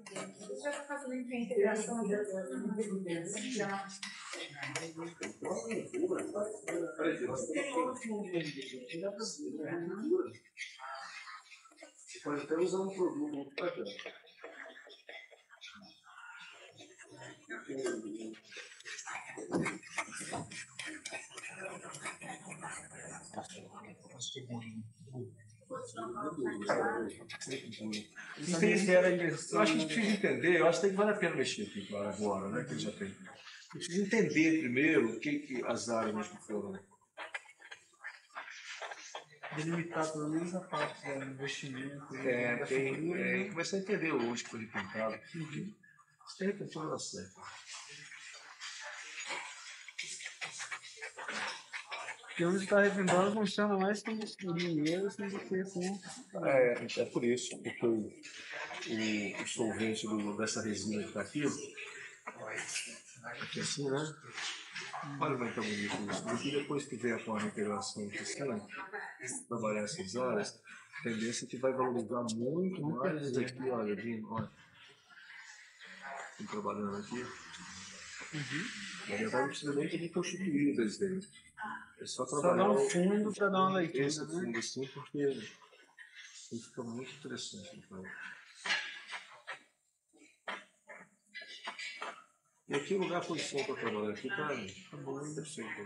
Você já está fazendo integração pode até usar um produto para cá. Eu acho que a gente precisa entender, eu acho que vale a pena mexer aqui agora, né? Que ele já tem. A gente precisa entender primeiro o que as áreas que foram. Delimitar pelo menos a parte do investimento. Começar a entender onde que foi repintado. Se tem repintado, dá certo. Porque onde está arrebentando funciona mais com bisturi mesmo do que com. É por isso, porque o solvente dessa resina que está aqui assim, né? Olha como é que tá bonito isso. E depois que vier com a integração aqui assim, trabalhar essas áreas, a tendência é que vai valorizar muito mais isso aqui, olha, olha. Estou trabalhando aqui. Na verdade, não precisa nem ter reconstituído o desenho. É só trabalhar. Só dar um fundo para dar uma leitura. Esse fundo assim, porque isso fica muito interessante. Então. E aqui o lugar foi bom para trabalhar. Aqui tá bom, ainda perfeito.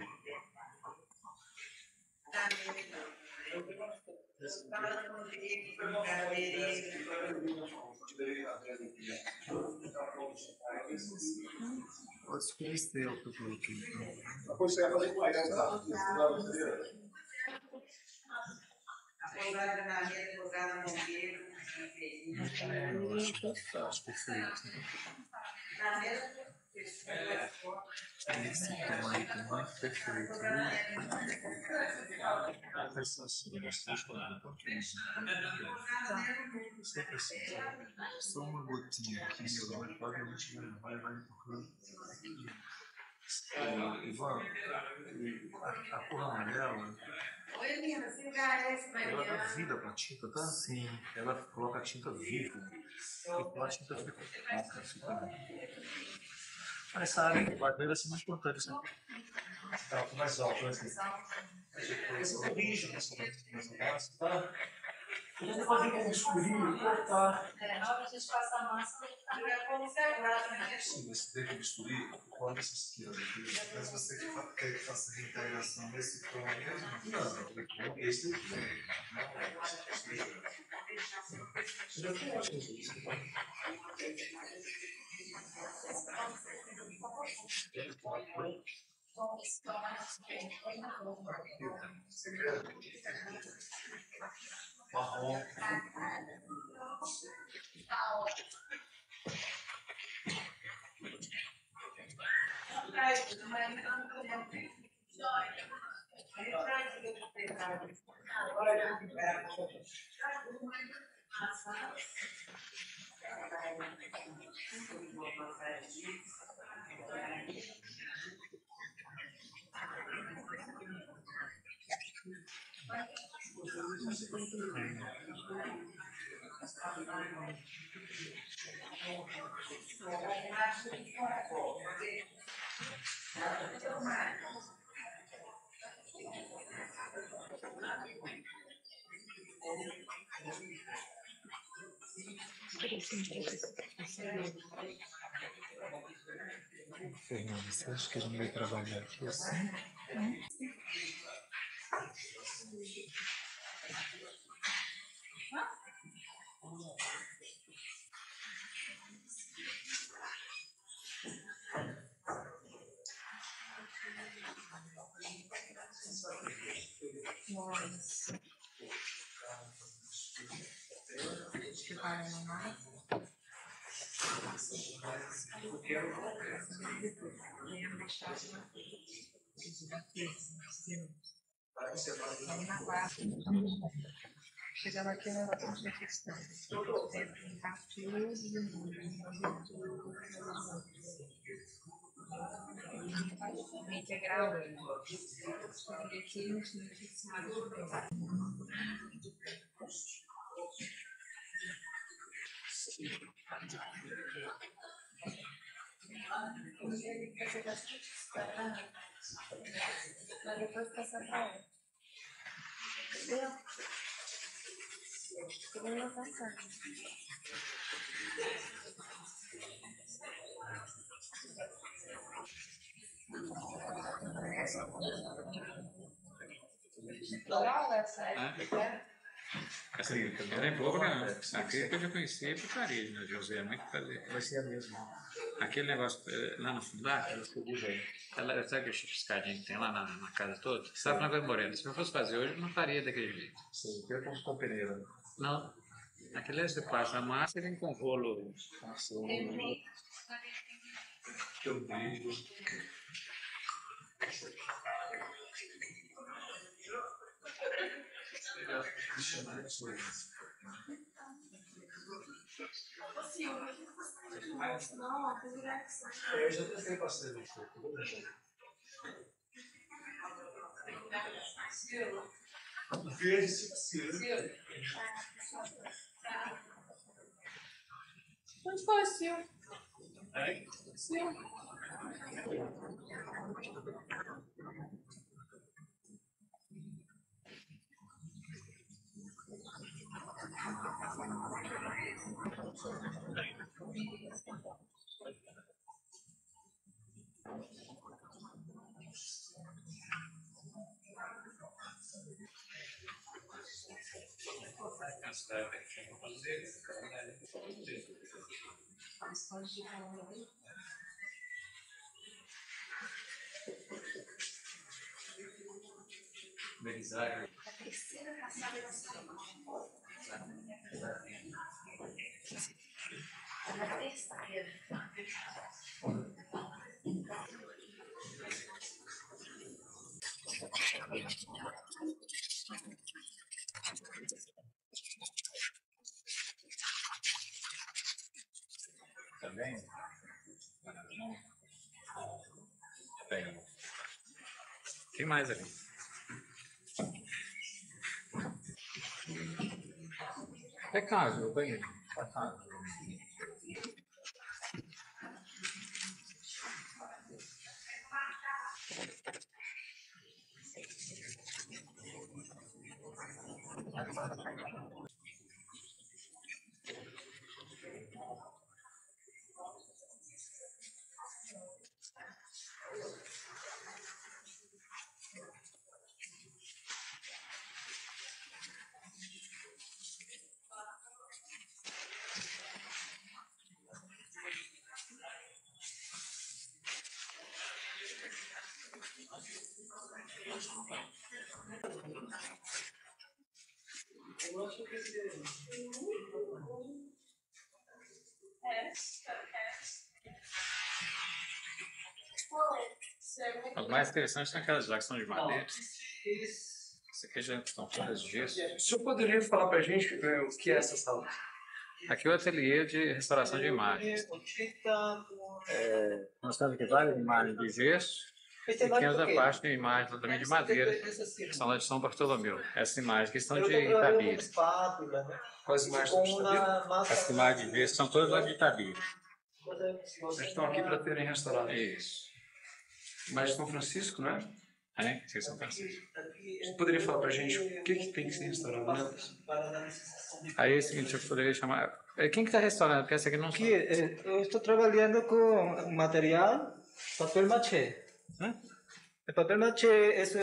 Pode escurecer o que eu coloquei. Depois você vai fazer com essa. Acho perfeito. Esse tom aí também perfeito. Só uma gotinha aqui, agora a gente vai empurrando. Ivan, a cor amarela, ela dá vida para a tinta, tá? Sim. Ela coloca a tinta viva. Então a tinta fica fraca, fica. Essa área de madeira é muito importante, né? Tá mais alto, né? Essa origem, essa base, tá? Eu vou fazer com escurinho, cortar. Na hora que a gente passa a massa, vai conservar, né? Sim, mas tem que misturar, corta essas tiras aqui. Mas você quer que faça a integração nesse tom mesmo? Não, esse aqui. Já tem ótimo isso. Marrom. Fernanda, você acha que a gente vai trabalhar aqui assim? Nossa. Chegava aqui na nossa questão. Integral. Aqui não tinha fixado. Ele fazer bastante separado, pra depois passar pra ela. Entendeu? Eu vou passar. Legal essa, né? Essa ela é boa, né? Aquele que eu já conheci é porcaria, né? José é muito fazer. Vai ser a mesma. Aquele negócio lá no fundo, lá, ela, sabe aquele escadinho que tem lá na casa toda? Sabe na Vila Morena? Se eu fosse fazer hoje, eu não faria daquele jeito. Sim, tem com peneira. Não. Aquele é você passa a massa e vem com rolo. Eu vejo. Eu já testei bastante isso. Veja se precisa. Onde foi o Sil? Aí. Sil. Belisário. A terceira passada da sua mão. Na terceira. Tá bem? Bem. Tem mais ali. É caso, eu banheiro. É caso. As mais interessantes são aquelas lá que são de madeira. Essa aqui já estão todas de gesso. O senhor poderia falar para a gente o que é essa sala? Aqui é o ateliê de restauração de imagens. Nós temos aqui várias imagens de gesso e temos a parte de imagens também de madeira, que são lá de São Bartolomeu. Essas imagens aqui são de Itabira. Quais imagens são de Itabira? Essas imagens de gesso são todas lá de Itabira. Eles estão aqui para serem restauradas. Isso. Imagens de São Francisco, não é? É? Vocês são franceses. Você poderia falar para a gente o que tem que ser restaurado nelas? Aí é o seguinte, eu poderia chamar... Quem que está restaurando? Porque essa aqui não Aqui, eu estou trabalhando com material papel machê. El papel machê es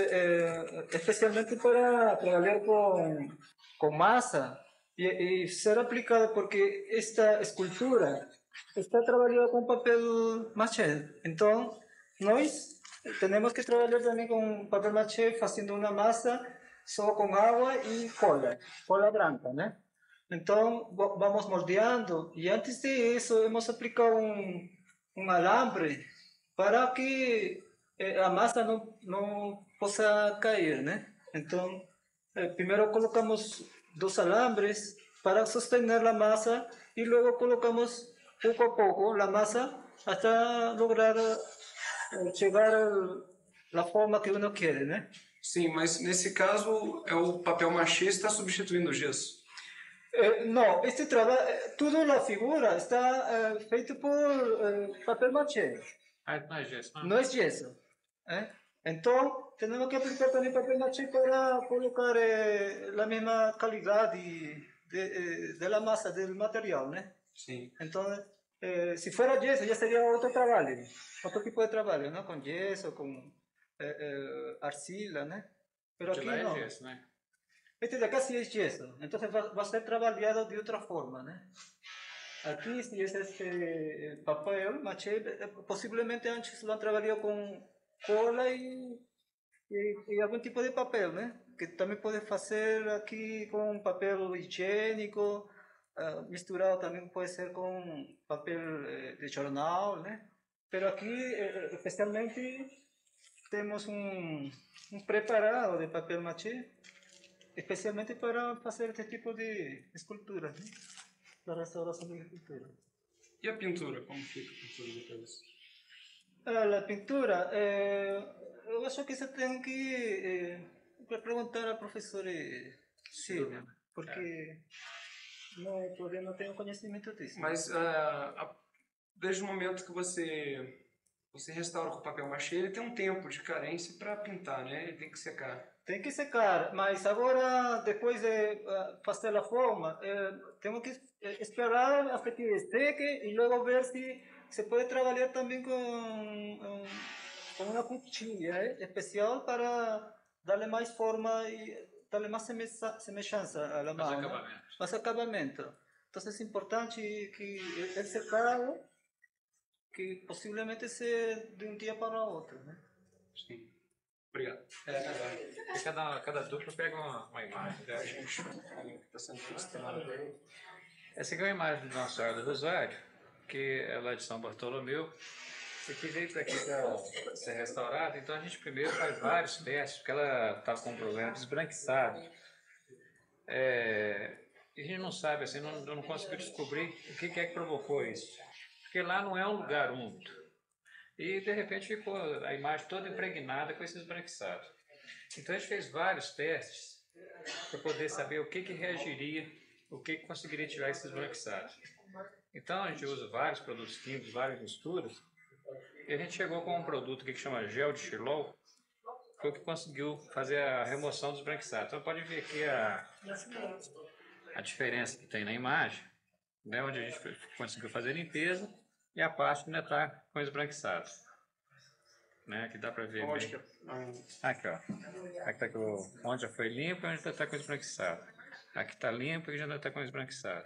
especialmente para trabajar con masa y ser aplicado porque esta escultura está trabajada con papel machê. Entonces, nós tenemos que trabajar también con papel machê haciendo una masa solo con agua y cola blanca, ¿no? Entonces vamos moldeando y antes de eso hemos aplicado un alambre para que a masa no pueda caer, ¿no? Entonces primero colocamos 2 alambres para sostener la masa y luego colocamos poco a poco la masa hasta lograr chegar a la forma que uno quiere, né? Sim, mas nesse caso é o papel machê está substituindo o gesso. No, este trabajo, toda la figura está feito por papel maché, Ah, não é gesso, não? no es yeso. Entonces, tenemos que aplicar también papel maché para colocar la misma calidad de la masa del material, ¿no? Sim. Entonces, si fuera yeso ya sería otro trabajo, otro tipo de trabajo, ¿no? Con yeso, con arcila, ¿no? Pero De aquí lá é no. gesso, né? Este de acá sí es yeso, entonces va a ser trabajado de otra forma, ¿no? Aquí sí es este papel maché, posiblemente antes lo han trabajado con cola y algún tipo de papel, ¿no? Que también puedes hacer aquí con papel higiénico, misturado también puede ser con papel de jornal, ¿no? Pero aquí especialmente tenemos un preparado de papel maché, especialmente para hacer este tipo de esculturas, ¿no? La restauración de escultura. E a pintura? Como fica a pintura depois? La pintura, yo acho que se tiene que preguntar al profesor Silvio, porque todavía no tengo conhecimento disso. Mas desde o momento que você restaura com papel machê, ele tem um tempo de carência para pintar, né? Ele tem que secar. Tem que secar, mas agora, depois de fazer a forma, tenho que esperar até que seque e logo ver se se pode trabalhar também com uma cuchilla especial para darle mais forma e darle mais semelhança à Mais mão, né? acabamento. Mais acabamento. Então é importante que el secado, que possivelmente seja de um dia para o outro, né? Sim. Obrigado. E cada dupla pega uma imagem. A gente está sendo questionado. Essa aqui é uma imagem de Nossa Senhora do Rosário, que é lá de São Bartolomeu, e que veio para aqui para ser restaurada. Então a gente primeiro faz vários testes, porque ela estava com um problema de esbranquiçado. E a gente não sabe, assim, não conseguiu descobrir o que é que provocou isso. Porque lá não é um lugar úmido. E de repente ficou a imagem toda impregnada com esse esbranquiçado. Então a gente fez vários testes para poder saber o que reagiria, o que conseguiria tirar esse esbranquiçado. Então a gente usa vários produtos químicos, várias misturas, e a gente chegou com um produto aqui que chama gel de xilol, que foi o que conseguiu fazer a remoção do esbranquiçado. Então pode ver aqui a diferença que tem na imagem, né, onde a gente conseguiu fazer a limpeza, e a parte ainda está com esbranquiçado. Né, aqui dá para ver Onde bem. que Aqui, ó. Aqui tá onde já foi limpo e onde já está com esbranquiçado. Aqui está limpo e já está com esbranquiçado.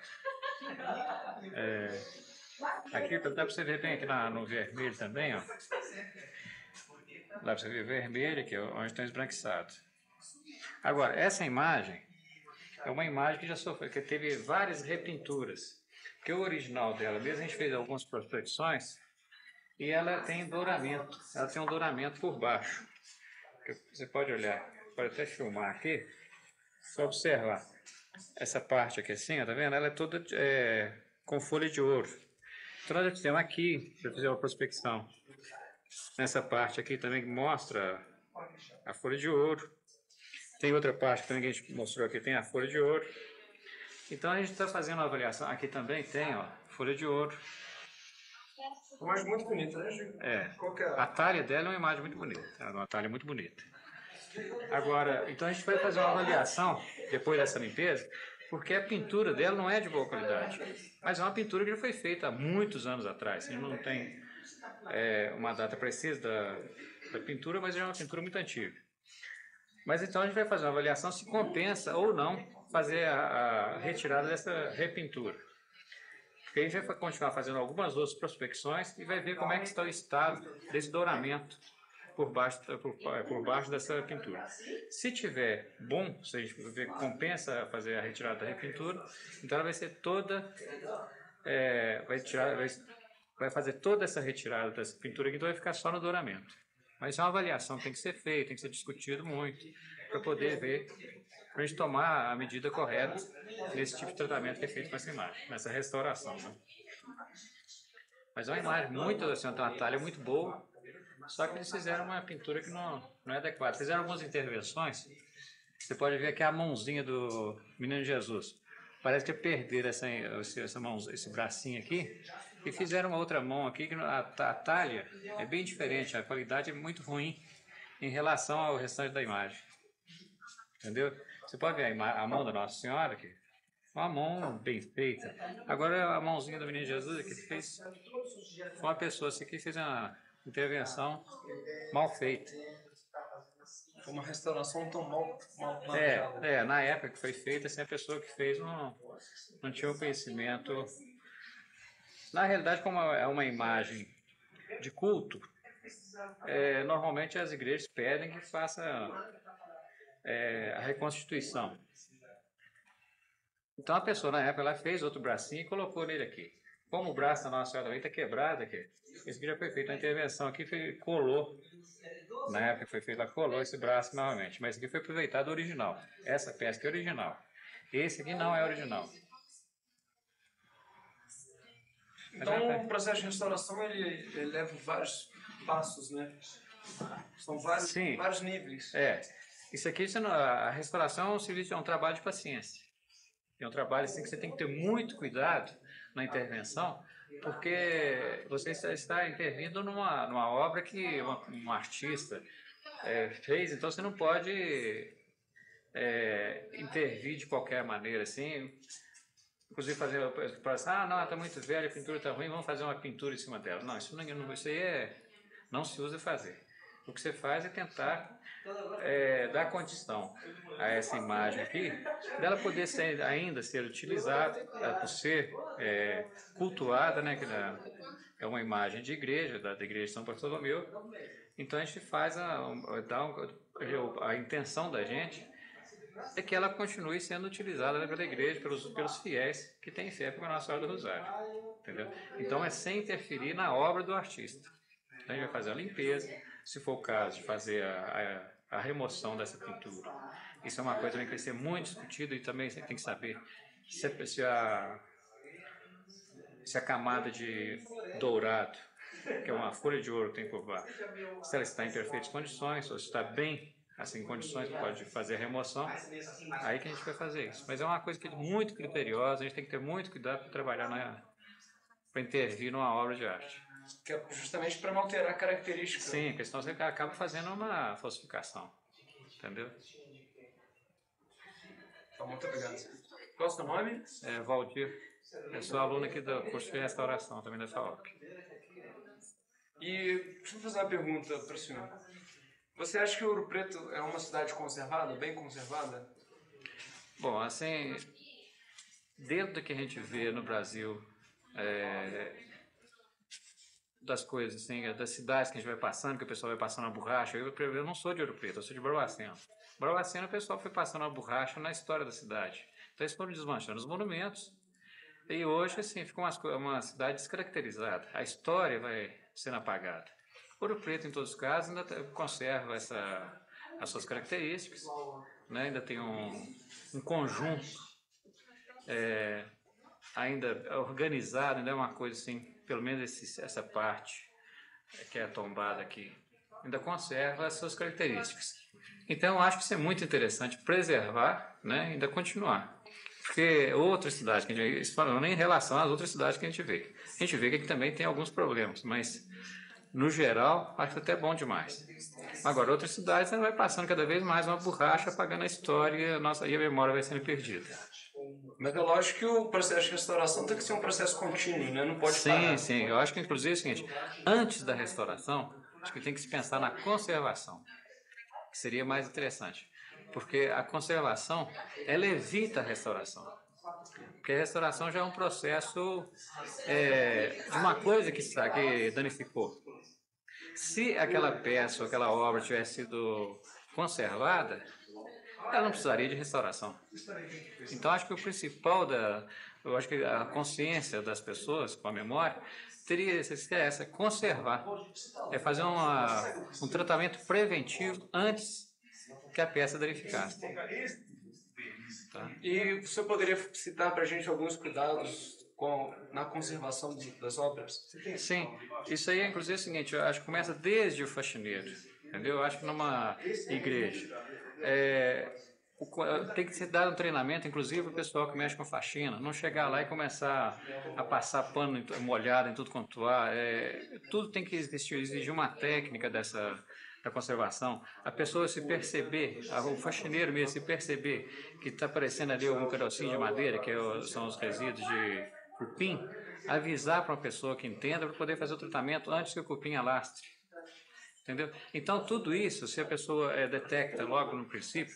Aqui dá para você ver bem aqui no vermelho também, ó. Dá para você ver vermelho aqui, ó, onde está esbranquiçado. Agora, essa imagem é uma imagem que já sofreu, que teve várias repinturas. Porque o original dela, mesmo a gente fez algumas prospecções, e ela tem douramento, ela tem um douramento por baixo. Você pode olhar, pode até filmar aqui, só observar. Essa parte aqui assim, tá vendo? Ela é toda com folha de ouro. Então nós já fizemos aqui, já fizemos uma prospecção. Nessa parte aqui também que mostra a folha de ouro. Tem outra parte também que a gente mostrou aqui, tem a folha de ouro. Então a gente está fazendo uma avaliação. Aqui também tem, ó, folha de ouro. Uma imagem muito bonita, né, Chico? Qual que é? A talha dela é uma imagem muito bonita. É uma talha muito bonita. Agora, então a gente vai fazer uma avaliação depois dessa limpeza, porque a pintura dela não é de boa qualidade. Mas é uma pintura que já foi feita há muitos anos atrás. A gente não tem uma data precisa da pintura, mas é uma pintura muito antiga. Mas então a gente vai fazer uma avaliação se compensa ou não fazer a retirada dessa repintura. Porque a gente vai continuar fazendo algumas outras prospecções e vai ver como é que está o estado desse douramento por baixo dessa pintura. Se tiver bom, se a gente ver que compensa fazer a retirada da repintura, então ela vai ser toda, vai fazer toda essa retirada dessa pintura aqui, então vai ficar só no douramento. Mas é uma avaliação que tem que ser feita, tem que ser discutido muito, para poder ver, para a gente tomar a medida correta nesse tipo de tratamento que é feito com essa imagem, nessa restauração. Né? Mas é uma imagem muito, assim, uma talha muito boa, só que eles fizeram uma pintura que não é adequada. Fizeram algumas intervenções, você pode ver aqui a mãozinha do Menino Jesus. Parece que perderam essa mão, esse bracinho aqui e fizeram uma outra mão aqui que a talha é bem diferente, a qualidade é muito ruim em relação ao restante da imagem. Entendeu? Você pode ver a mão da Nossa Senhora aqui, uma mão bem feita. Agora a mãozinha do Menino Jesus aqui fez uma pessoa assim, que fez uma intervenção mal feita. Foi uma restauração tão mal manejada. Na época que foi feita, assim, a pessoa que fez não tinha o conhecimento. Na realidade, como é uma imagem de culto, normalmente as igrejas pedem que faça a reconstituição. Então a pessoa na época ela fez outro bracinho e colocou nele aqui. Como o braço da Nossa Senhora também está quebrado aqui, esse aqui já foi feita a intervenção aqui, colou. Na época que foi feita, ela colou esse braço novamente. Mas esse aqui foi aproveitado o original. Essa peça aqui é original. Esse aqui não é original. Então o processo de restauração ele leva vários passos, né? São vários níveis. Isso aqui, a restauração é um serviço, é um trabalho de paciência. É um trabalho assim, que você tem que ter muito cuidado na intervenção, porque você está intervindo numa obra que um artista fez, então você não pode intervir de qualquer maneira, assim, inclusive fazer, não, está muito velha, a pintura está ruim, vamos fazer uma pintura em cima dela. Não, isso aí não se usa fazer. O que você faz é tentar dar condição a essa imagem aqui, dela poder ainda ser utilizada, por ser cultuada, né, que é uma imagem de igreja, da igreja de São Bartolomeu. Então a gente faz a intenção da gente é que ela continue sendo utilizada pela igreja, pelos fiéis que têm fé pela Nossa Senhora do Rosário. Entendeu? Então é sem interferir na obra do artista. Então a gente vai fazer a limpeza, se for o caso de fazer a remoção dessa pintura. Isso é uma coisa que vai ser muito discutido e também você tem que saber se a camada de dourado, que é uma folha de ouro que tem por baixo, se ela está em perfeitas condições ou se está bem assim, em condições, pode fazer a remoção, aí que a gente vai fazer isso. Mas é uma coisa que é muito criteriosa, a gente tem que ter muito cuidado para trabalhar, para intervir numa obra de arte. Que é justamente para não alterar a característica. Sim, porque senão você acaba fazendo uma falsificação. Entendeu? Tá, muito obrigado. Qual é o seu nome? Valdir. Eu sou aluno aqui do curso de restauração, também da FAOP. E deixa eu fazer uma pergunta para o senhor. Você acha que Ouro Preto é uma cidade conservada, bem conservada? Bom, assim, dentro do que a gente vê no Brasil, das coisas, assim, das cidades que a gente vai passando, que o pessoal vai passando a borracha. Eu não sou de Ouro Preto, eu sou de Barbacena. Barbacena, o pessoal foi passando a borracha na história da cidade. Então eles foram desmanchando os monumentos e hoje, assim, ficou uma cidade descaracterizada. A história vai sendo apagada. Ouro Preto, em todos os casos, ainda conserva as suas características, né? Ainda tem um conjunto ainda organizado, ainda é uma coisa assim, pelo menos essa parte que é tombada aqui, ainda conserva as suas características. Então, eu acho que isso é muito interessante, preservar, né? Ainda continuar. Porque outras cidades, que a gente falando em relação às outras cidades que a gente vê que aqui também tem alguns problemas, mas no geral, acho até bom demais. Agora, outras cidades, você vai passando cada vez mais uma borracha, apagando a história e a memória vai sendo perdida. Mas é lógico que o processo de restauração tem que ser um processo contínuo, né? Não pode parar. Sim. Eu acho que, inclusive, é o seguinte, antes da restauração, acho que tem que se pensar na conservação, que seria mais interessante. Porque a conservação, ela evita a restauração. Porque a restauração já é um processo de uma coisa que danificou. Se aquela peça ou aquela obra tivesse sido conservada, ela não precisaria de restauração. Então, acho que o principal eu acho que a consciência das pessoas com a memória teria essa conservar, fazer um tratamento preventivo antes que a peça danificasse. Tá? E você poderia citar para a gente alguns cuidados na conservação das obras? Sim, isso aí, inclusive, é o seguinte, eu acho que começa desde o faxineiro, entendeu? Eu acho que numa igreja, tem que ser dado um treinamento, inclusive, para o pessoal que mexe com faxina. Não chegar lá e começar a passar pano molhado em tudo quanto há. Tudo tem que exigir uma técnica da conservação. A pessoa se perceber, o faxineiro mesmo se perceber que está aparecendo ali algum carocinho de madeira, são os resíduos de cupim, avisar para uma pessoa que entenda para poder fazer o tratamento antes que o cupim alastre. Entendeu? Então, tudo isso, se a pessoa detecta logo no princípio,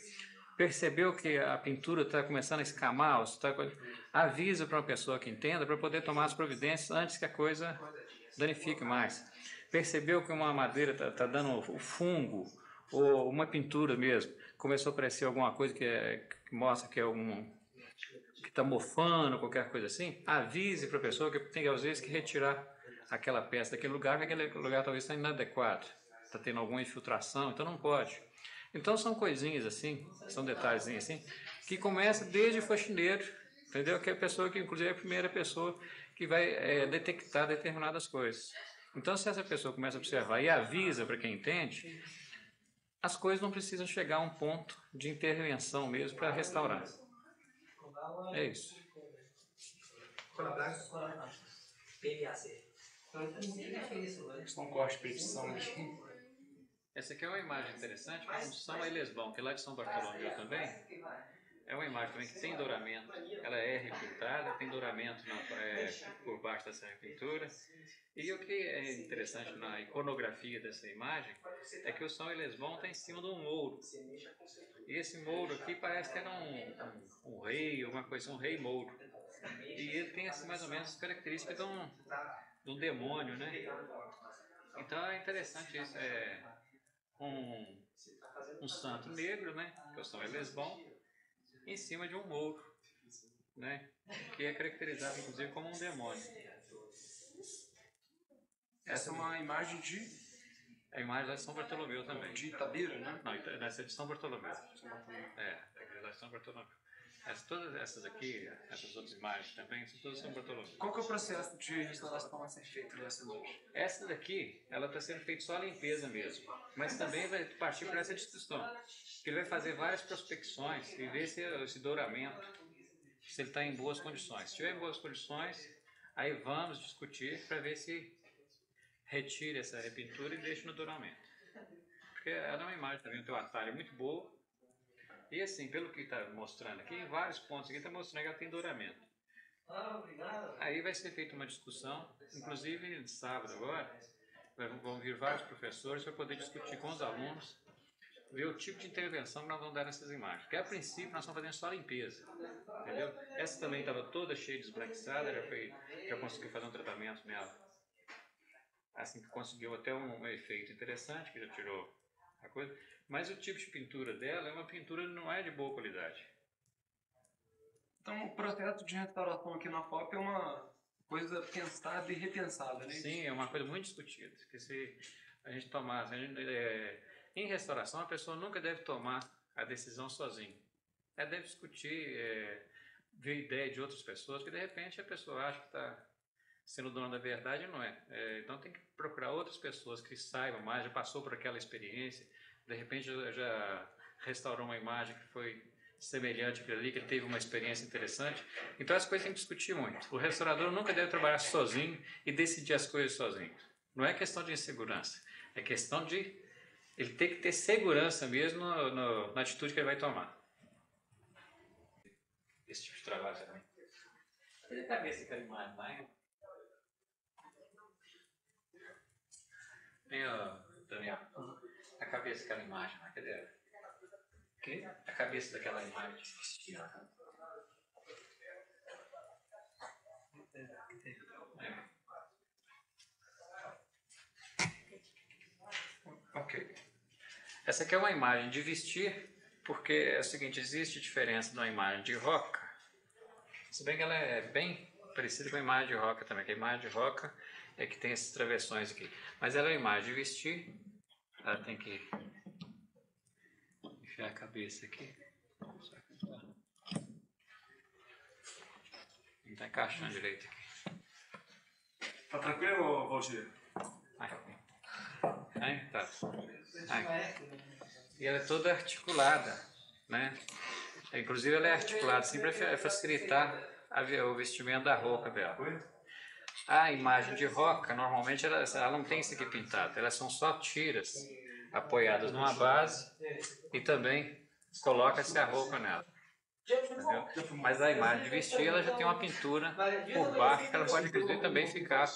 percebeu que a pintura está começando a escamar, avisa para uma pessoa que entenda para poder tomar as providências antes que a coisa danifique mais. Percebeu que uma madeira está dando o fungo, ou uma pintura mesmo, começou a aparecer alguma coisa que mostra que que está mofando, qualquer coisa assim, avise para a pessoa que tem às vezes que retirar aquela peça daquele lugar, porque aquele lugar talvez está inadequado, está tendo alguma infiltração, então não pode. Então são coisinhas assim, são detalhes assim, que começa desde o faxineiro, entendeu? Que é a pessoa que, inclusive, é a primeira pessoa que vai detectar determinadas coisas. Então, se essa pessoa começa a observar e avisa para quem entende, as coisas não precisam chegar a um ponto de intervenção mesmo para restaurar. É isso. Não corte petição aqui. Essa aqui é uma imagem interessante, como São Elesbão, que é lá de São Bartolomeu também. É uma imagem também que tem douramento, ela é repintada, tem douramento por baixo dessa repintura. E o que é interessante na iconografia dessa imagem é que o São Elesbão está em cima de um mouro. E esse mouro aqui parece ter um rei, uma coisa, um rei mouro. E ele tem assim, mais ou menos as características de um demônio, né? Então é interessante isso, um santo negro, né? Que é o São Elesbão, em cima de um mouro, né? Que é caracterizado inclusive como um demônio. Essa é uma imagem de... A imagem lá de São Bartolomeu também. De Itabira, né? Não, essa é de São Bartolomeu. A igreja lá de São Bartolomeu. Todas essas aqui, essas outras imagens também, são todas São Bartolomeu. Qual que é o processo de restauração a ser feito nessa imagem? Essa daqui, ela está sendo feita só a limpeza mesmo, mas também vai partir para essa discussão. Que ele vai fazer várias prospecções e ver se esse douramento, se ele está em boas condições. Se estiver em boas condições, aí vamos discutir para ver se retire essa repintura e deixe no douramento. Porque ela é uma imagem também, tem uma atalho muito boa. E assim, pelo que está mostrando aqui, em vários pontos aqui está mostrando que ela tem douramento. Aí vai ser feita uma discussão, inclusive no sábado agora, vão vir vários professores para poder discutir com os alunos, ver o tipo de intervenção que nós vamos dar nessas imagens. Porque a princípio nós estamos fazendo só limpeza, entendeu? Essa também estava toda cheia de esbranquiçada, já conseguiu fazer um tratamento nela. Assim que conseguiu até um efeito interessante, que já tirou a coisa. Mas o tipo de pintura dela é uma pintura que não é de boa qualidade. Então o processo de restauração aqui na FOP é uma coisa pensada e repensada, né? Sim, é uma coisa muito discutida. Que se a gente tomar... em restauração, a pessoa nunca deve tomar a decisão sozinha. Ela deve discutir, ver ideia de outras pessoas, que de repente a pessoa acha que está sendo dona da verdade e não é. Então tem que procurar outras pessoas que saibam mais, já passou por aquela experiência, de repente já restaurou uma imagem que foi semelhante àquilo ali, que ele teve uma experiência interessante. Então as coisas tem que discutir muito. O restaurador nunca deve trabalhar sozinho e decidir as coisas sozinho. Não é questão de insegurança, é questão de ele ter que ter segurança mesmo na atitude que ele vai tomar. Esse tipo de trabalho também. Cadê a cabeça daquela imagem lá, hein? Tem, Daniel, a cabeça daquela imagem lá, cadê ela? Okay? A cabeça daquela imagem. Ok. Essa aqui é uma imagem de vestir, porque é o seguinte, existe diferença de uma imagem de roca, se bem que ela é bem parecida com a imagem de roca também, que a imagem de roca é que tem esses travessões aqui, mas ela é uma imagem de vestir, ela tem que enfiar a cabeça aqui, não está encaixando direito aqui. Tá tranquilo, Valdir? Aí, tá. Aí. E ela é toda articulada. né? Inclusive ela é articulada assim para facilitar o vestimento da roupa dela. A imagem de roca, normalmente ela não tem isso aqui pintado, elas são só tiras apoiadas numa base e também coloca-se a roupa nela. Entendeu? Mas a imagem de vestir ela já tem uma pintura por baixo que ela pode inclusive também ficar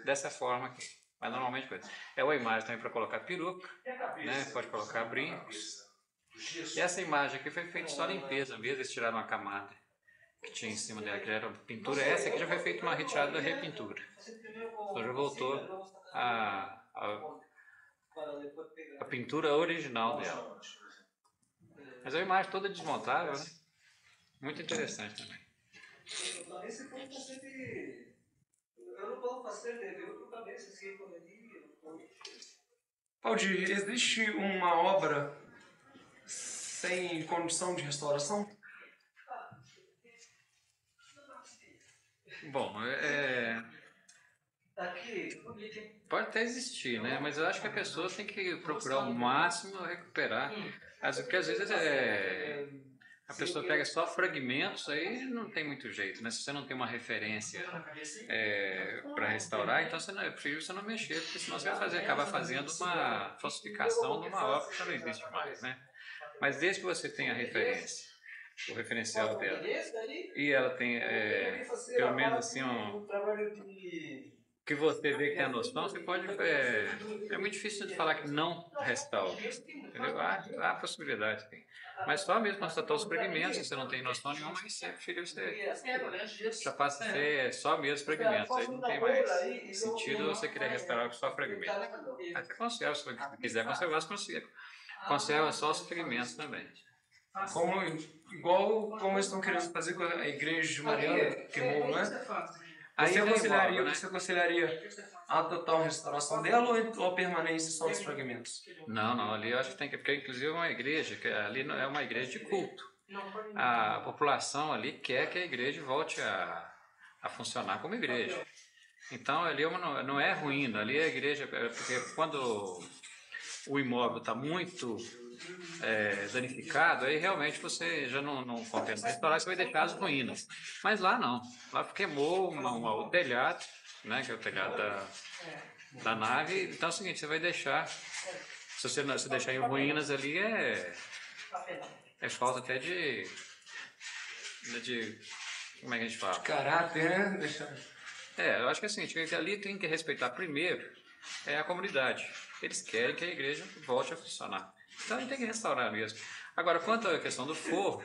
dessa forma aqui. Mas normalmente é uma imagem também para colocar peruca, né? Pode colocar brincos. E essa imagem aqui foi feita só limpeza mesmo, eles tiraram uma camada que tinha em cima dela, que era pintura. Essa aqui já foi feita uma retirada da repintura. Então já voltou a pintura original dela. Mas é uma imagem toda desmontável, né? Muito interessante também. Esse ponto sempre. Eu não vou fazer, eu cabeça assim, quando ele. Aldir, existe uma obra sem condição de restauração? Bom, pode até existir, né? Mas eu acho que a pessoa tem que procurar o máximo recuperar. Porque às vezes a pessoa pega só fragmentos, aí não tem muito jeito, né? Se você não tem uma referência para restaurar, então é preferível você não mexer, porque senão você vai acabar fazendo uma falsificação de uma obra que já não existe mais, né? Mas desde que você tenha a referência, o referencial dela, e ela tem pelo menos assim que você vê que tem a noção, você pode é muito difícil de falar que não restaura, entendeu? Há possibilidade, tem. Mas só mesmo constatar os fragmentos, se você não tem noção nenhuma, mas prefiro você já passa a ser só mesmo fragmentos, aí não tem mais sentido você querer restaurar com só fragmentos. Até conserva, se você quiser conservar, você conserva só os fragmentos também. Igual como eles estão querendo fazer com a igreja de Mariana, que queimou, né? Você aconselharia a total restauração dela ou a permanência só dos fragmentos? Não, ali eu acho que tem que... Porque inclusive é uma igreja, que ali é uma igreja de culto. A população ali quer que a igreja volte a funcionar como igreja. Então ali não é ruína, ali é a igreja... Porque quando o imóvel está muito danificado, aí realmente você já não compensa restaurar, você vai deixar as ruínas. Mas lá não, lá queimou o telhado, né, que é o telhado da nave. Então é o seguinte, você vai deixar, se você deixar em ruínas ali, é falta até de como é que a gente fala? Caráter, né? Eu acho que é o seguinte, que ali tem que respeitar primeiro a comunidade. Eles querem que a igreja volte a funcionar. Então a gente tem que restaurar mesmo. Agora, quanto à questão do forro,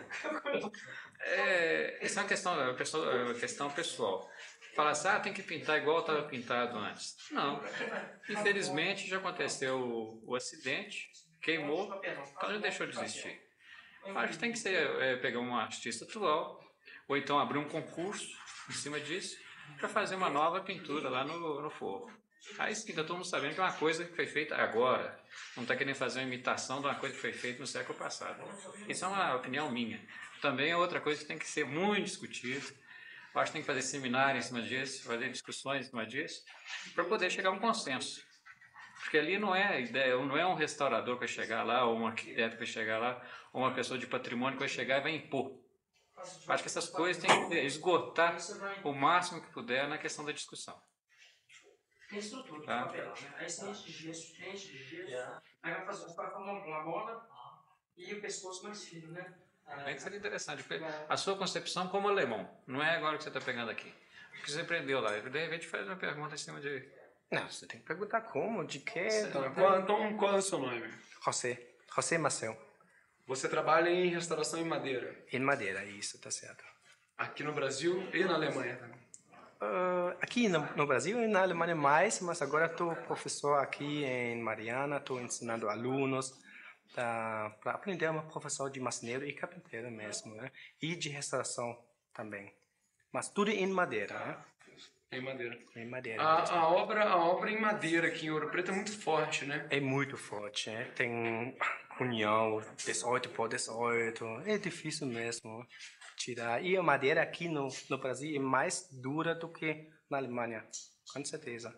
essa é uma questão pessoal. Falar assim, tem que pintar igual estava pintado antes. Não. Infelizmente já aconteceu o acidente, queimou, então já deixou de existir. Acho que tem que ser pegar um artista atual, ou então abrir um concurso em cima disso, para fazer uma nova pintura lá no forro. Aí sim, está todo mundo sabendo que é uma coisa que foi feita agora. Não está querendo fazer uma imitação de uma coisa que foi feita no século passado. Isso é uma opinião minha. Também é outra coisa que tem que ser muito discutida. Eu acho que tem que fazer seminário em cima disso, fazer discussões em cima disso, para poder chegar a um consenso. Porque ali não é um restaurador que vai chegar lá, ou um arquiteto que vai chegar lá, ou uma pessoa de patrimônio que vai chegar e vai impor. Eu acho que essas coisas tem que esgotar o máximo que puder na questão da discussão. Tem estrutura de papelão, né? Aí você enche de gesso, aí vai fazer uma bola e o pescoço mais fino, né? Bem que seria interessante, porque a sua concepção como alemão, não é agora que você está pegando aqui. O que você aprendeu lá, de repente faz uma pergunta em cima de... Não, você tem que perguntar como, de quê. Então, qual é o seu nome? José Maceu. Você trabalha em restauração em madeira? Em madeira, isso, tá certo. Aqui no Brasil e na Alemanha também? Aqui no Brasil e na Alemanha mais, mas agora estou professor aqui em Mariana, estou ensinando alunos para aprender uma profissão de marceneiro e carpinteiro mesmo, né? E de restauração também. Mas tudo em madeira, né? Em madeira. Em madeira. A obra em madeira aqui em Ouro Preto é muito forte, né? É muito forte, né? Tem união 18 por 18, é difícil mesmo tirar. E a madeira aqui no Brasil é mais dura do que na Alemanha, com certeza.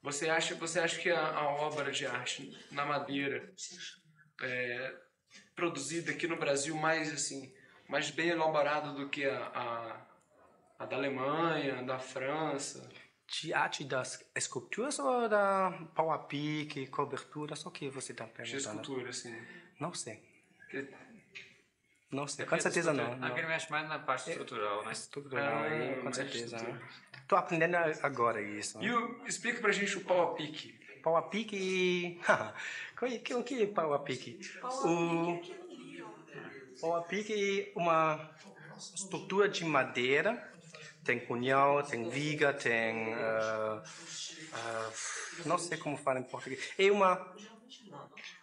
Você acha que a obra de arte na madeira produzida aqui no Brasil mais assim, mais bem elaborada do que a da Alemanha, da França? De arte das esculturas ou da pau a pique, coberturas? O que você está De perguntando? escultura, assim. Não sei. Que- Não sei, com certeza não. Aqui ele mexe mais na parte estrutural, né? Estrutural aí, com mais certeza. estrutura. Tô aprendendo agora isso. Explica pra gente o pau a pique. Pau a pique e... o que é pau a pique? Pau a pique é uma estrutura de madeira. Tem punhal, tem viga, tem... não sei como fala em português. É uma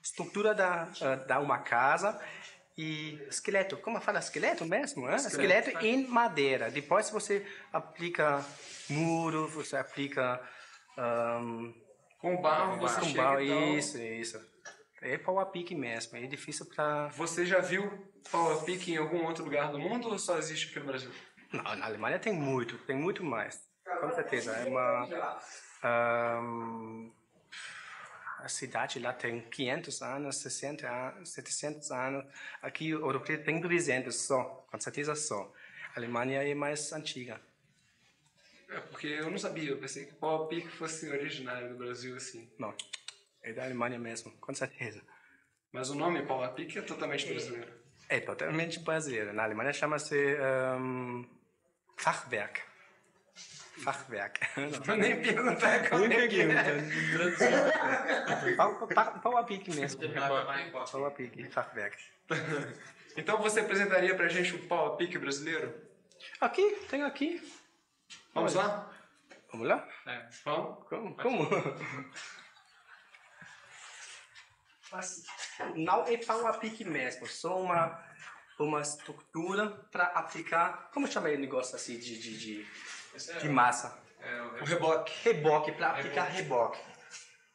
estrutura da uma casa e esqueleto. Como fala esqueleto mesmo? Esqueleto em madeira. Depois você aplica muro, você aplica... Com barro você com chega barro, e tal. isso. É pau a pique mesmo. É difícil para... Você já viu pau a pique em algum outro lugar do mundo ou só existe aqui no Brasil? Não, na Alemanha tem muito mais. Com certeza. É uma... a cidade lá tem 500 anos, 60 anos, 700 anos. Aqui o europeu tem 300 só, com certeza só. A Alemanha é mais antiga. É porque eu não sabia, eu pensei que pau a pique fosse originário do Brasil, assim. Não, é da Alemanha mesmo, com certeza. Mas o nome pau a pique é totalmente brasileiro. É totalmente brasileiro. Na Alemanha chama-se Fachwerk. Fachwerk. Vou nem perguntar como é que é. Pau a pique mesmo. Pau a pique, Fachwerk. Então você apresentaria pra gente o pau a pique brasileiro? Aqui, tem aqui. Vamos lá? Vamos lá? Vamos? Como? Mas não é pau a pique mesmo, só uma estrutura para aplicar, como chama o negócio assim de massa? O reboque. Reboque, para aplicar reboque.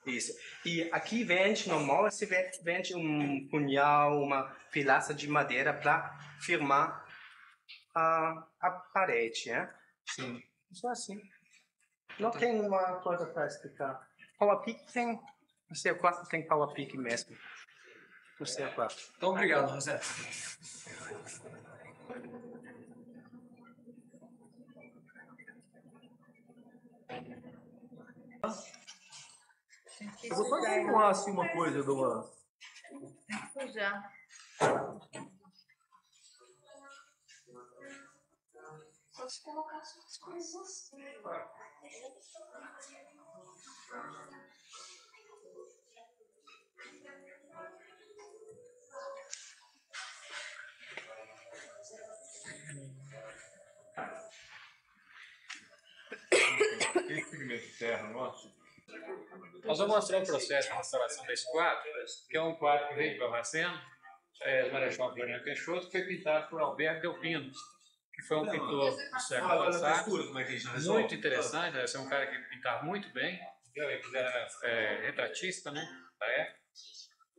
Isso. E aqui vende, normal, você vende um punhal, uma pilastra de madeira para firmar a parede, né? Sim. Só assim. Não tem uma coisa para explicar. Pau a pique tem... No seu quarto tem pau a pique mesmo. No seu quarto. Então, obrigado, José. Eu vou só informar assim uma coisa, Dona. Já. Pode colocar suas coisas. Esse pigmento de terra nosso. Nós vamos mostrar o processo de restauração desse quadro, que é um quadro que veio de Barbacena, do Marechal Floriano Peixoto, que foi pintado por Alberto Delpino, que foi um pintor do século passado, muito interessante, né? Esse é um cara que pintava muito bem, ele era retratista, né, da época,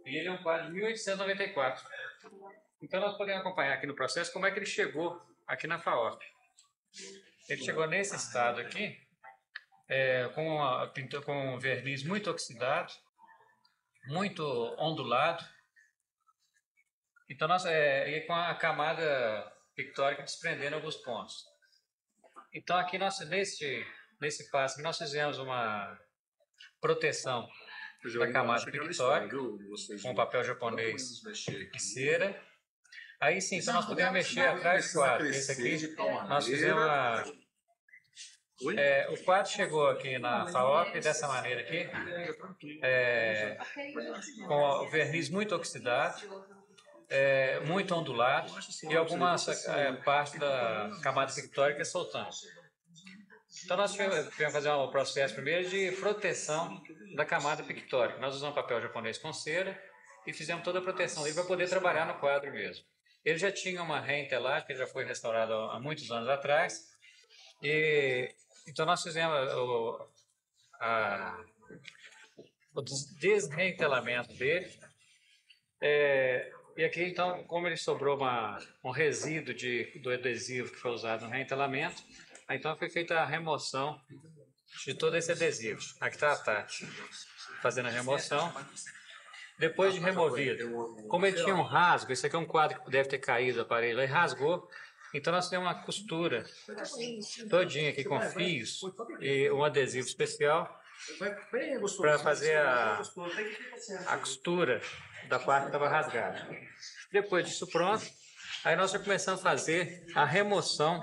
e ele é um quadro de 1894. Então nós podemos acompanhar aqui no processo como é que ele chegou aqui na FAOP. Ele chegou nesse estado aqui, com um verniz muito oxidado, muito ondulado, então e com a camada pictórica desprendendo alguns pontos. Então aqui nesse passo nós fizemos uma proteção da camada pictórica com papel japonês e cera. Aí sim, então nós podemos mexer atrás do quadro. Esse aqui nós fizemos o quadro chegou aqui na FAOP dessa maneira aqui, com o verniz muito oxidado, muito ondulado e algumas partes da camada pictórica soltando. Então nós tivemos que fazer um processo primeiro de proteção da camada pictórica. Nós usamos papel japonês com cera e fizemos toda a proteção dele para poder trabalhar no quadro mesmo. Ele já tinha uma reentelagem, que já foi restaurado há muitos anos atrás, então nós fizemos o desreentelamento dele. E aqui, então, como ele sobrou um resíduo do adesivo que foi usado no reentelamento, então foi feita a remoção de todo esse adesivo. Aqui está a Tati fazendo a remoção. Depois de removido, como ele tinha um rasgo, esse aqui é um quadro que deve ter caído do aparelho, aí rasgou, então nós temos uma costura todinha aqui com fios e um adesivo especial para fazer a costura da parte que estava rasgada. Depois disso pronto, aí nós já começamos a fazer a remoção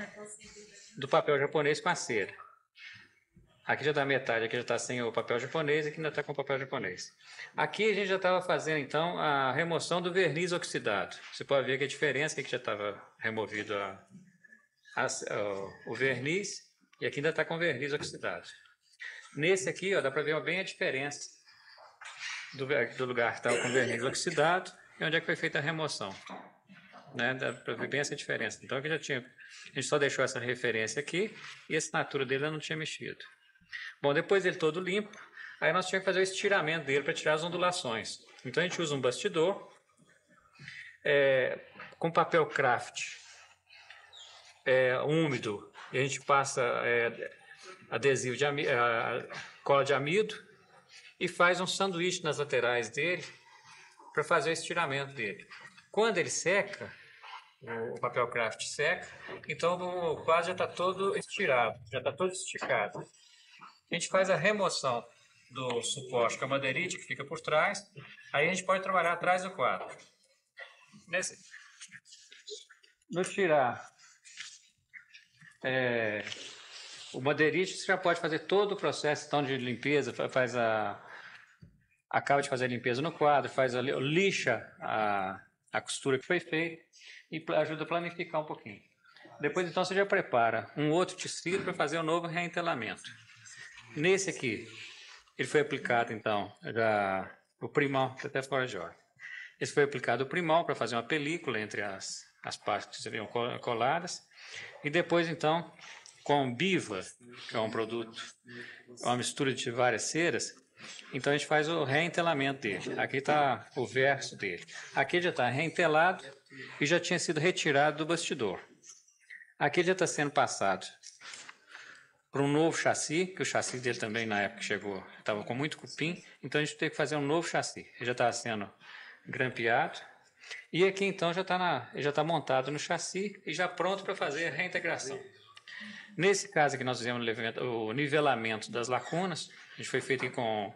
do papel japonês com a cera. Aqui já está metade, aqui já está sem o papel japonês, aqui ainda está com o papel japonês. Aqui a gente já estava fazendo, então, a remoção do verniz oxidado. Você pode ver que a diferença é que já estava removido o verniz, e aqui ainda está com verniz oxidado. Nesse aqui, ó, dá para ver bem a diferença do lugar que estava com verniz oxidado e onde é que foi feita a remoção. Né? Dá para ver bem essa diferença. Então, aqui a gente só deixou essa referência aqui, e a assinatura dele eu não tinha mexido. Bom, depois dele todo limpo, aí nós tínhamos que fazer o estiramento dele para tirar as ondulações. Então a gente usa um bastidor com papel craft úmido, e a gente passa adesivo de cola de amido e faz um sanduíche nas laterais dele para fazer o estiramento dele. Quando ele seca, o papel craft seca, então o quadro já está todo estirado, já está todo esticado. A gente faz a remoção do suporte com a madeirite que fica por trás, aí a gente pode trabalhar atrás do quadro. No tirar o madeirite, você já pode fazer todo o processo então, de limpeza, acaba de fazer a limpeza no quadro, lixa a costura que foi feita e ajuda a planificar um pouquinho. Depois então você já prepara um outro tecido para fazer um novo reentelamento. Nesse aqui, ele foi aplicado, então, o primol, até fora de ordem. Esse foi aplicado o primol para fazer uma película entre as partes que seriam coladas. E depois, então, com biva, que é um produto, uma mistura de várias ceras, então a gente faz o reentelamento dele. Aqui está o verso dele. Aqui já está reentelado e já tinha sido retirado do bastidor. Aqui já está sendo passado para um novo chassi, que o chassi dele também na época chegou, estava com muito cupim, então a gente teve que fazer um novo chassi. Ele já estava sendo grampeado, e aqui então já está montado no chassi e já pronto para fazer a reintegração. Nesse caso aqui nós fizemos o nivelamento das lacunas, a gente foi feito aqui com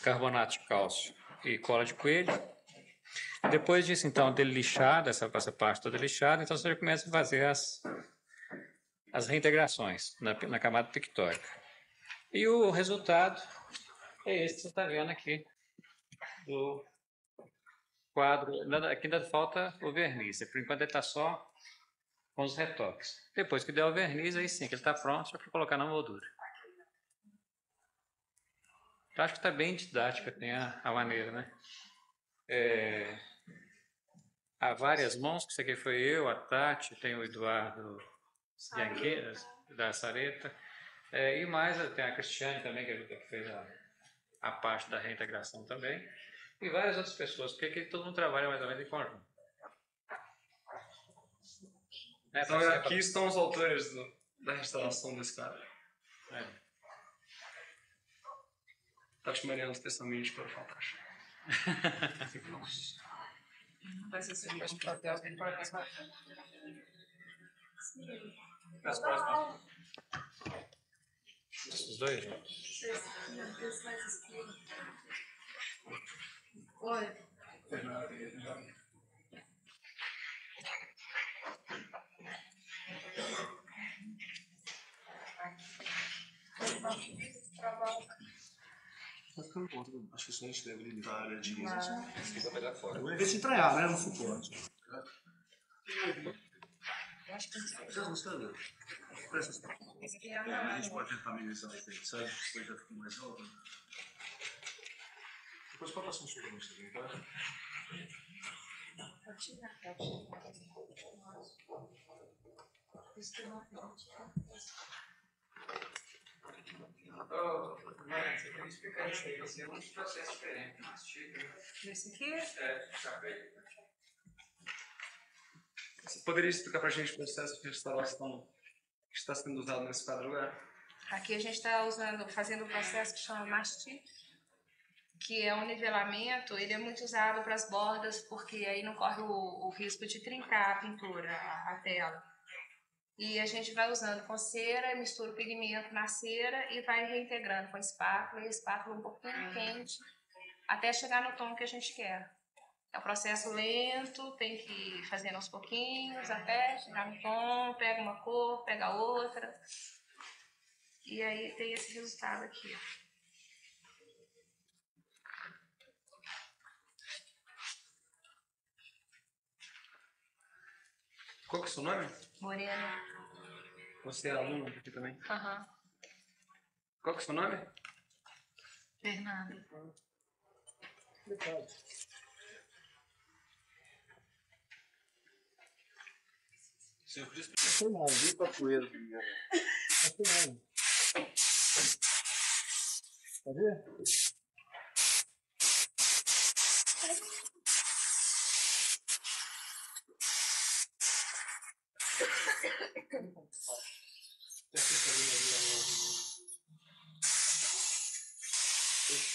carbonato de cálcio e cola de coelho. Depois disso então, dele lixado, essa parte toda lixada, então você já começa a fazer as reintegrações na camada pictórica. E o resultado é esse que você está vendo aqui do quadro. Aqui ainda falta o verniz, por enquanto ele está só com os retoques. Depois que der o verniz, aí sim, que ele está pronto, só para colocar na moldura. Eu acho que está bem didática, tem a maneira, né? Há várias mãos, que isso aqui foi eu, a Tati, tem o Eduardo da Sareta, e mais tem a Cristiane também, que fez a parte da reintegração também, e várias outras pessoas, porque aqui todo mundo trabalha mais ou menos em conjunto. Então aqui estão os autores da restauração desse cara. Tati Mariano, especialmente para o fantástico. Vai ser assim, mas o papel tem para passar. As próximas. Os dois? Oi. Acho que isso a gente deve limitar a área de fica pegar fora. Em vez de entranhar, né? No suporte. Eu acho que A gente pode tentar amenizar o efeito, sabe? Depois já fica mais alto. Depois pode passar um suco nisso aqui, tá? Você tem que explicar isso aí, esse é um processo diferente. esse aqui? Você poderia explicar para a gente o processo de restauração que está sendo usado nesse quadro agora? Aqui a gente está fazendo um processo que chama mastic. que é um nivelamento, ele é muito usado para as bordas, porque aí não corre o risco de trincar a pintura, a tela. E a gente vai usando com cera, mistura o pigmento na cera e vai reintegrando com espátula, e a espátula um pouquinho quente, até chegar no tom que a gente quer. É um processo lento, tem que ir fazendo aos pouquinhos, até chegar no tom, pega uma cor, pega outra. E aí tem esse resultado aqui. Qual que é o seu nome? Morena. Você é aluno aqui também? Aham. Qual que é o seu nome? Fernanda. Seu Cristo. Não, não, viu capoeira. Não. Tá vendo?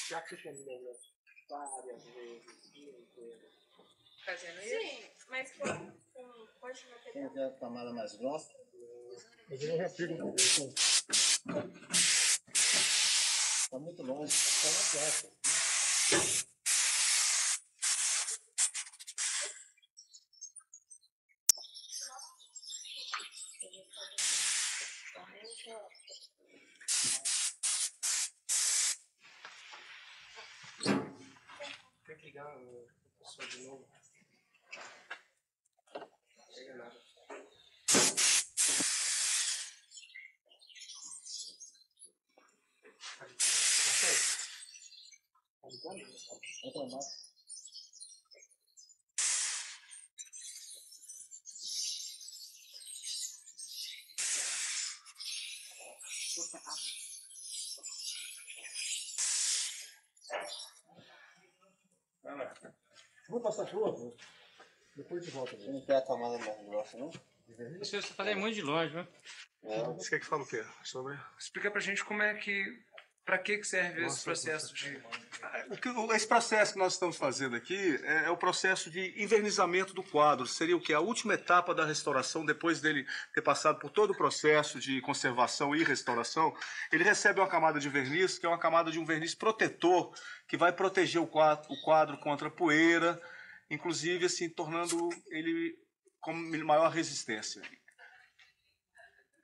Já que você várias vezes. Fazendo isso? Sim, mas com hoje material. Quem quer a camada mais grossa? Eu já fico com isso. Tá muito longe, tá na placa. Tem que ligar o pessoal de novo. Não chega nada. Vou passar pro outro. Depois de volta. Não quer a camada mais grossa, não? Você está fazendo muito de longe, né? Você quer que fale o quê? Sobre... Explica pra gente como é que... Pra que serve esse processo de... Esse processo que nós estamos fazendo aqui é o processo de invernizamento do quadro. Seria o que? A última etapa da restauração, depois dele ter passado por todo o processo de conservação e restauração, ele recebe uma camada de verniz, que é uma camada de um verniz protetor, que vai proteger o quadro contra poeira, inclusive assim, tornando ele com maior resistência.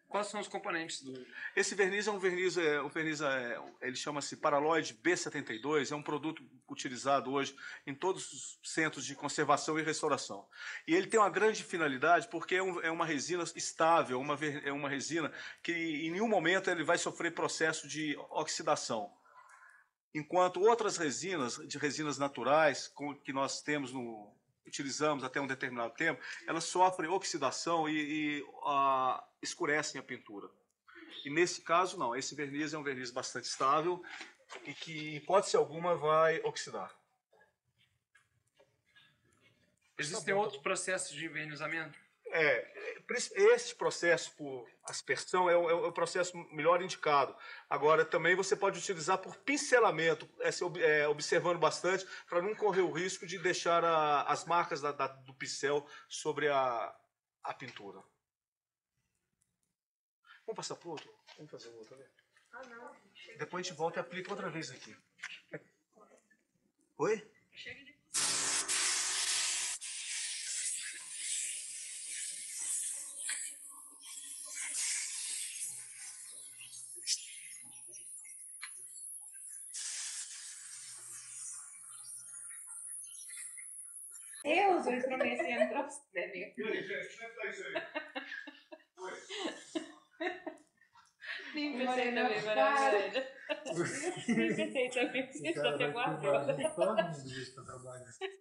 Quais são os componentes do... Esse verniz é um verniz, ele chama-se Paraloid B72, é um produto utilizado hoje em todos os centros de conservação e restauração. E ele tem uma grande finalidade porque é uma resina estável, é uma resina que em nenhum momento ele vai sofrer processo de oxidação. Enquanto outras resinas naturais, que nós temos utilizamos até um determinado tempo, elas sofrem oxidação e escurecem a pintura. E nesse caso, não. Esse verniz é um verniz bastante estável e que, em hipótese alguma, vai oxidar. Existem outros processos de envernizamento? Esse processo por aspersão é o processo melhor indicado. Agora, também você pode utilizar por pincelamento, observando bastante, para não correr o risco de deixar as marcas do pincel sobre a pintura. Vamos passar para o outro? Vamos fazer o outro, né? Ah, não. Depois a gente volta e aplica outra vez aqui. Oi? Chega de... Eu uso o instrumento e entra dele. Nem pensei também, maravilhosa. Nem pensei também, vocês estão até guardando.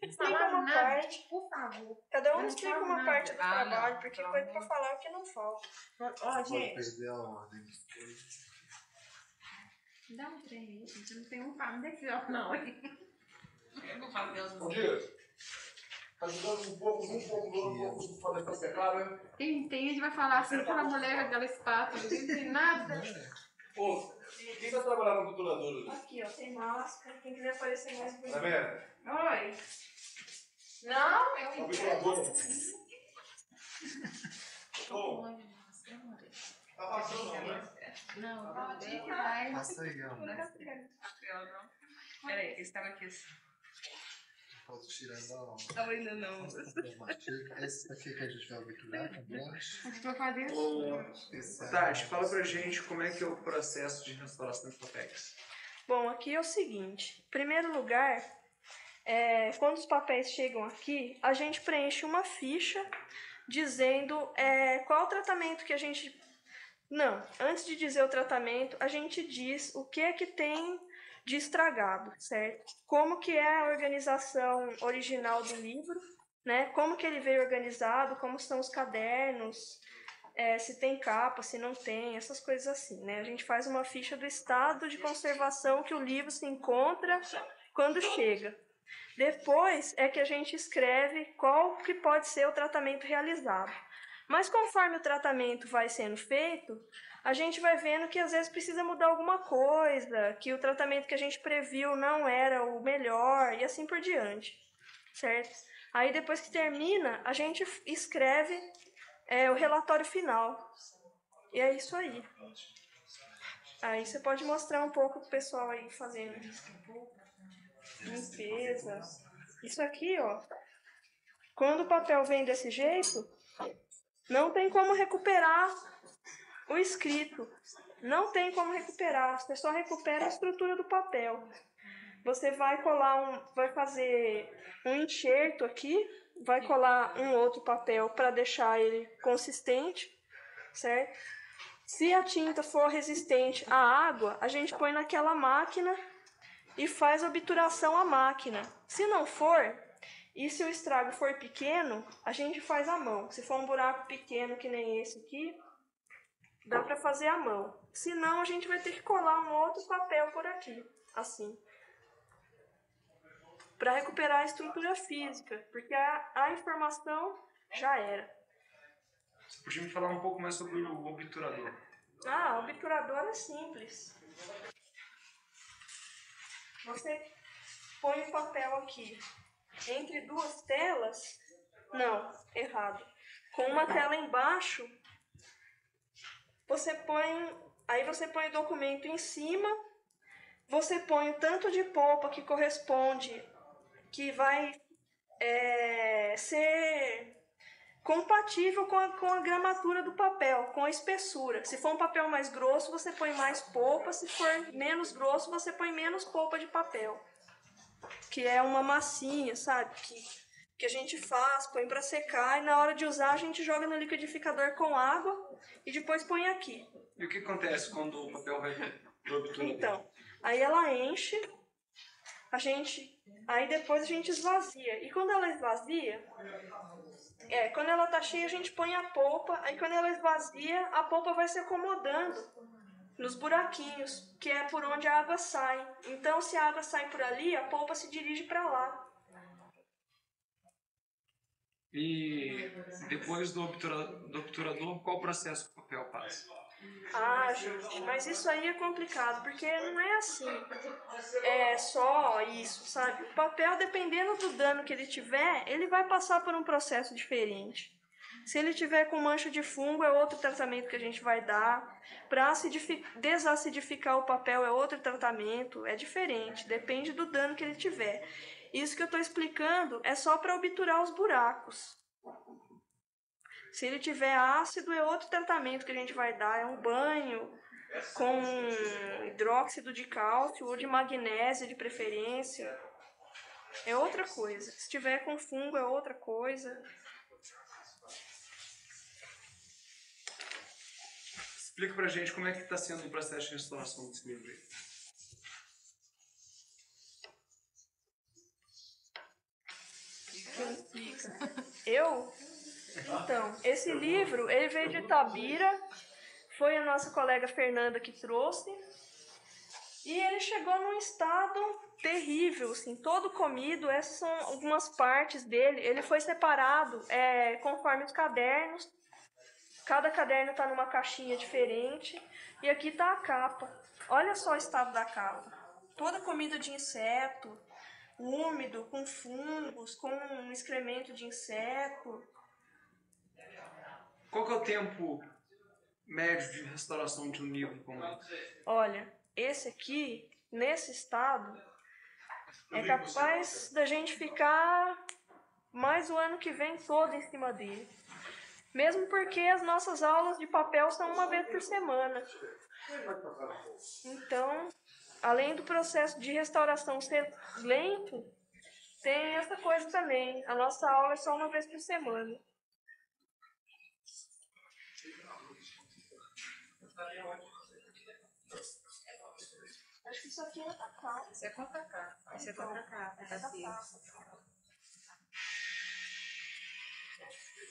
Explica uma parte, por favor. Cada um explica uma parte do trabalho, porque coisa pra falar que não falta. Ó, gente. Perder a ordem. Dá um trem aí, gente. Não tem um pano daqui, ó. Não, aqui. Eu não falo Deus não. Ajudando um pouco para depois secar, né? Quem entende vai falar assim, aquela mulher, aquela espátula, não tem nada. Pô, Quem vai trabalhar na culturadora? Aqui, ó, tem máscara. Quem quiser aparecer mais bonito. Tá vendo? Oi. Não, eu A culturadora. Tá passando, né? Não, pode ir que vai. Passa aí, ó. Peraí, que estava aqui assim. Posso tirando a Não, ainda não. esse aqui que a gente vai obturar também. Tati, fala pra gente como é que é o processo de restauração de papéis. Bom, aqui é o seguinte. Em primeiro lugar, quando os papéis chegam aqui, a gente preenche uma ficha dizendo qual o tratamento que a gente... Não, antes de dizer o tratamento, a gente diz o que é que tem de estragado, certo? Como que é a organização original do livro, né? Como que ele veio organizado, como são os cadernos, se tem capa, se não tem, essas coisas assim, né? A gente faz uma ficha do estado de conservação que o livro se encontra quando chega. Depois é que a gente escreve qual que pode ser o tratamento realizado. Mas conforme o tratamento vai sendo feito, a gente vai vendo que às vezes precisa mudar alguma coisa, que o tratamento que a gente previu não era o melhor e assim por diante, certo? Aí depois que termina, a gente escreve o relatório final. E é isso aí. Aí você pode mostrar um pouco pro pessoal aí fazendo limpeza. Isso aqui, ó, quando o papel vem desse jeito, não tem como recuperar o escrito. Não tem como recuperar. Você só recupera a estrutura do papel. Você vai vai fazer um enxerto aqui, vai colar um outro papel para deixar ele consistente, certo? Se a tinta for resistente à água, a gente põe naquela máquina e faz obturação à máquina. Se não for, e se o estrago for pequeno, a gente faz à mão. Se for um buraco pequeno que nem esse aqui, dá para fazer à mão. Se não, a gente vai ter que colar um outro papel por aqui, assim. Para recuperar a estrutura física, porque a informação já era. Você podia me falar um pouco mais sobre o obturador? O obturador é simples. Você põe o papel aqui entre duas telas. Não, errado. Com uma tela embaixo, você põe o documento em cima, você põe o tanto de polpa que corresponde, que vai ser compatível com a gramatura do papel, com a espessura. Se for um papel mais grosso, você põe mais polpa, se for menos grosso, você põe menos polpa de papel. Que é uma massinha, sabe? Que a gente faz, põe para secar e na hora de usar a gente joga no liquidificador com água e depois põe aqui. E o que acontece quando o papel vai pro obturador? Então, aí ela enche, aí depois a gente esvazia. E quando ela esvazia, quando ela tá cheia a gente põe a polpa, aí quando ela esvazia, a polpa vai se acomodando nos buraquinhos, que é por onde a água sai. Então, se a água sai por ali, a polpa se dirige para lá. E depois do obturador, qual o processo que o papel passa? Gente, mas isso aí é complicado, porque não é assim, só isso, sabe? O papel, dependendo do dano que ele tiver, ele vai passar por um processo diferente. Se ele tiver com mancha de fungo, é outro tratamento que a gente vai dar. Para desacidificar o papel, é outro tratamento, é diferente, depende do dano que ele tiver. Isso que eu estou explicando é só para obturar os buracos. Se ele tiver ácido, é outro tratamento que a gente vai dar, é um banho com hidróxido de cálcio ou de magnésio de preferência. É outra coisa. Se tiver com fungo, é outra coisa. Explica pra gente como é que está sendo o processo de restauração desse livro aí. Então, esse livro, ele veio de Itabira, foi a nossa colega Fernanda que trouxe, e ele chegou num estado terrível, assim, todo comido. Essas são algumas partes dele. Ele foi separado conforme os cadernos. Cada caderno está numa caixinha diferente. E aqui está a capa. Olha só o estado da capa. Toda comida de inseto, úmido, com fungos, com um excremento de inseto. Qual que é o tempo médio de restauração de um livro como esse? Olha, esse aqui, nesse estado, é capaz da gente ficar mais o ano que vem todo em cima dele. Mesmo porque as nossas aulas de papel são uma vez por semana. Então, além do processo de restauração ser lento, tem essa coisa também. A nossa aula é só uma vez por semana. Acho que isso aqui é atacado. Isso é contra capa. Isso é contra capa. Tá assim.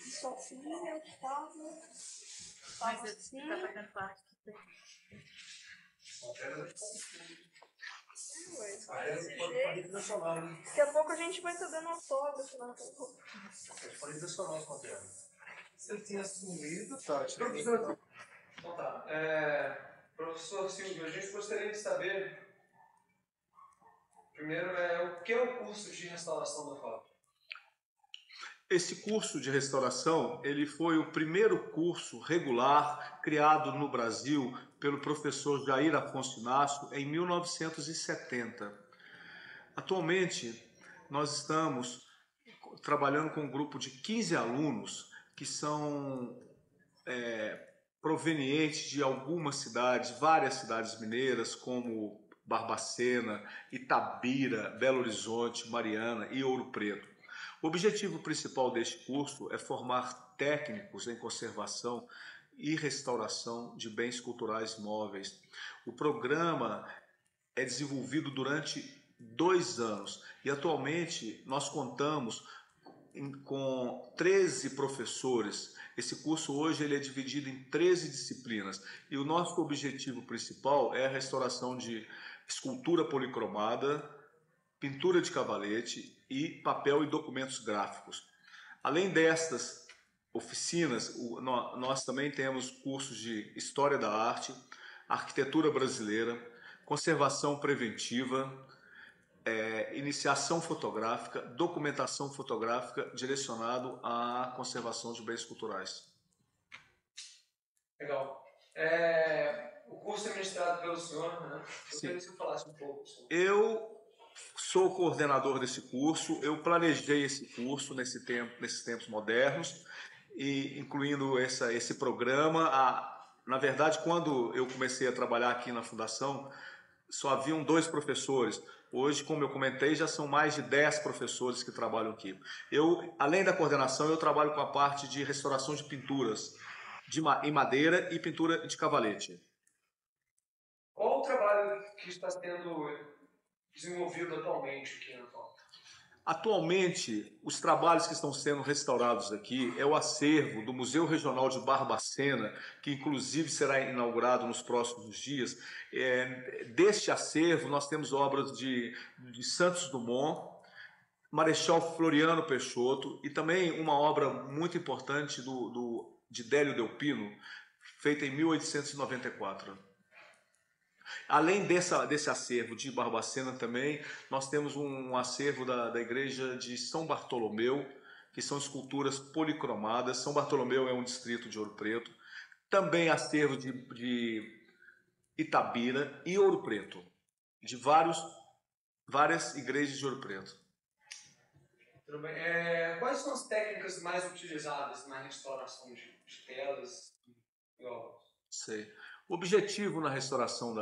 Isso assim, eu tava assim. Tá fazendo parte. Daqui a pouco a gente vai estar dando autógrafo na Pode direcionar os materiais. Você tinha assumido, Tati. Então tá. Professor Silvio, a gente gostaria de saber, primeiro, o que é o curso de restauração da FAP? Esse curso de restauração, ele foi o primeiro curso regular criado no Brasil pelo professor Jair Afonso Inácio em 1970. Atualmente, nós estamos trabalhando com um grupo de 15 alunos que são provenientes de algumas cidades, várias cidades mineiras, como Barbacena, Itabira, Belo Horizonte, Mariana e Ouro Preto. O objetivo principal deste curso é formar técnicos em conservação e restauração de bens culturais móveis. O programa é desenvolvido durante 2 anos e atualmente nós contamos com 13 professores. Esse curso hoje ele é dividido em 13 disciplinas e o nosso objetivo principal é a restauração de escultura policromada, pintura de cavalete e papel e documentos gráficos. Além destas oficinas, nós também temos cursos de História da Arte, Arquitetura Brasileira, Conservação Preventiva, Iniciação Fotográfica, Documentação Fotográfica direcionado à conservação de bens culturais. Legal. O curso é ministrado pelo senhor, né? Eu queria que você falasse um pouco sobre. Eu sou coordenador desse curso, eu planejei esse curso nesses tempos modernos, e incluindo esse programa. Na verdade, quando eu comecei a trabalhar aqui na Fundação, só haviam 2 professores. Hoje, como eu comentei, já são mais de 10 professores que trabalham aqui. Eu, além da coordenação, eu trabalho com a parte de restauração de pinturas em madeira e pintura de cavalete. Qual o trabalho que está sendo desenvolvido atualmente aqui na FAP? Atualmente, os trabalhos que estão sendo restaurados aqui é o acervo do Museu Regional de Barbacena, que inclusive será inaugurado nos próximos dias. Deste acervo, nós temos obras de Santos Dumont, Marechal Floriano Peixoto e também uma obra muito importante de Délio Delpino, feita em 1894. Além desse acervo de Barbacena também, nós temos um acervo da igreja de São Bartolomeu, que são esculturas policromadas. São Bartolomeu é um distrito de Ouro Preto. Também acervo de Itabira e Ouro Preto, de várias igrejas de Ouro Preto. Tudo bem. Quais são as técnicas mais utilizadas na restauração de telas e obras? Sei. O objetivo na restauração,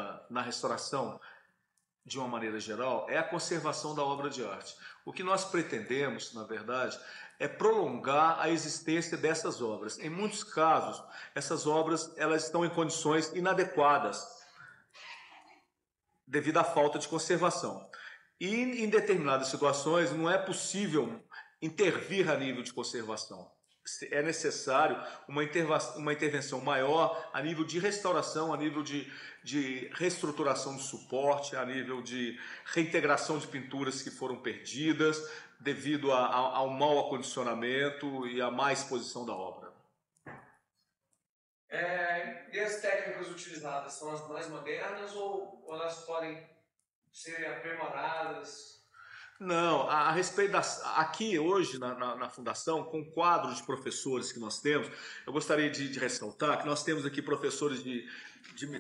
de uma maneira geral, é a conservação da obra de arte. O que nós pretendemos, na verdade, é prolongar a existência dessas obras. Em muitos casos, essas obras elas estão em condições inadequadas devido à falta de conservação. E em determinadas situações não é possível intervir a nível de conservação. É necessário uma intervenção maior a nível de restauração, a nível de reestruturação do suporte, a nível de reintegração de pinturas que foram perdidas devido ao mau acondicionamento e à má exposição da obra. E as técnicas utilizadas são as mais modernas ou elas podem ser aprimoradas? Não, a respeito das. Aqui hoje na Fundação, com o quadro de professores que nós temos, eu gostaria de ressaltar que nós temos aqui professores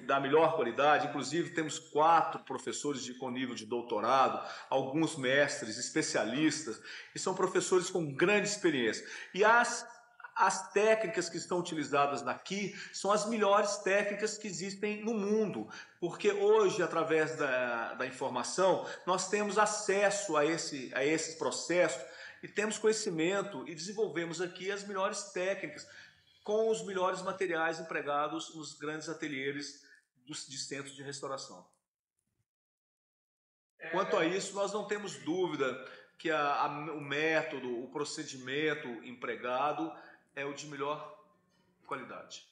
da melhor qualidade, inclusive temos 4 professores com nível de doutorado, alguns mestres, especialistas, e são professores com grande experiência. E as técnicas que estão utilizadas aqui são as melhores técnicas que existem no mundo, porque hoje, através da informação, nós temos acesso a esses processos e temos conhecimento e desenvolvemos aqui as melhores técnicas com os melhores materiais empregados nos grandes ateliês de centros de restauração. Quanto a isso, nós não temos dúvida que o método, o procedimento empregado é o de melhor qualidade.